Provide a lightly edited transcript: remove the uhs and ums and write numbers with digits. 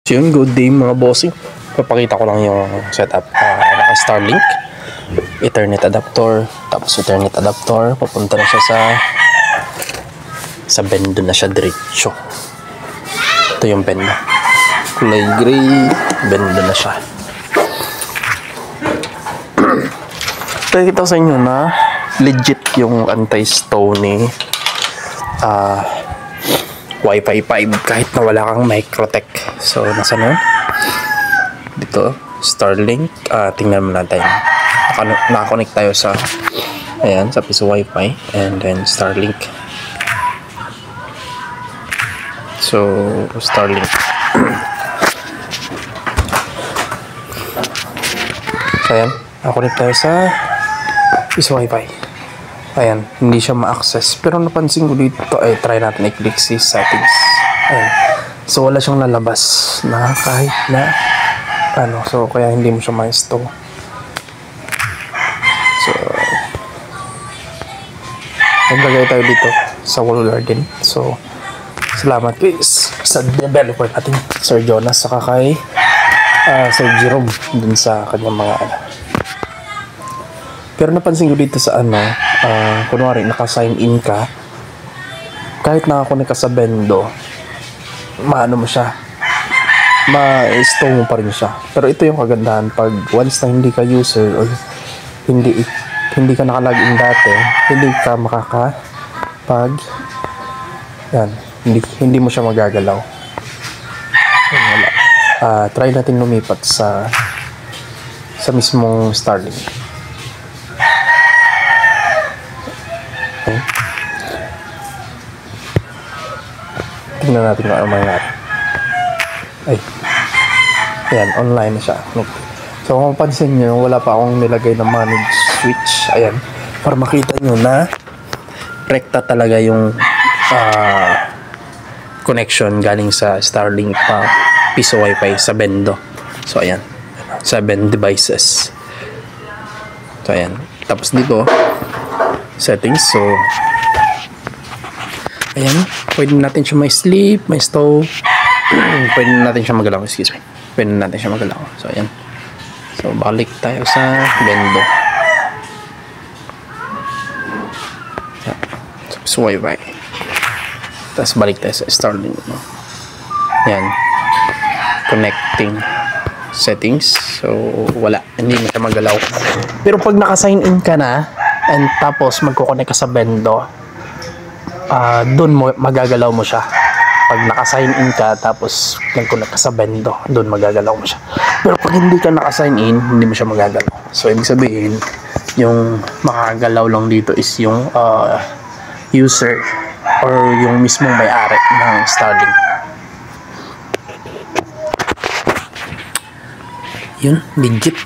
So yun, good day mga bossing. Papakita ko lang yung setup. Naka Starlink, Ethernet adapter, tapos Ethernet adapter. Papunta na siya sa bendo na siya diretso. Ito yung bendo. Kulay gray, bendo na siya. Pakikita ko sa inyo na legit yung anti-stony Wi-Fi 5 kahit na wala kang Microtech. So nasa na dito Starlink. Tingnan mo natin, nakakonect tayo sa ayan sa piso Wi-Fi and then Starlink. So Starlink so ayan, nakakonect tayo sa piso Wi-Fi. Ayan, hindi siya ma-access. Pero napansin ko dito, ay try natin i-click si settings. Ayan. So wala siyang lalabas na kahit na ano. So kaya hindi mo siya ma-install. So maglagay tayo dito sa wall garden. So salamat guys sa developer natin, Sir Jonas, saka kay Sir Jerome dun sa kanyang mga ano. Pero napansin ko dito sa ano, kunwari naka-sign in ka, kahit nakakunik ka sa bendo, maano mo siya, ma-install mo pa rin siya. Pero ito yung kagandahan, pag once na hindi ka user or hindi ka naka-login dati, hindi ka yan, hindi mo siya magagalaw. Wala. Try natin lumipat sa mismong Starlink. Tingnan natin kung ano mangyari. Ay, ayan, online na siya. So kung mapansin nyo, wala pa akong nilagay na manage switch. Ayan, para makita nyo na rekta talaga yung connection galing sa Starlink piso Wi-Fi sa bendo. So ayan, 7 devices. So ayan, tapos dito settings. So ayan, pwede natin siya may sleep, may stove. Pwede natin siya magalaw, excuse me. Pwede natin siya magalaw. So ayan. So balik tayo sa bendo. So Wi-Fi. Tapos balik tayo sa Starlink, no? Ayan. Connecting settings. So wala, hindi mo siya magalaw. Pero pag naka-sign in ka na and tapos magko-connect ka sa bendo, doon mo magagalaw mo siya. Pag naka-sign in ka tapos nag-connect ka sa bendo, doon magagalaw mo siya. Pero pag hindi ka naka-sign in, hindi mo siya magagalaw. So ibig sabihin, yung makagalaw lang dito is yung user or yung mismong may-ari ng Starlink. Yun, legit.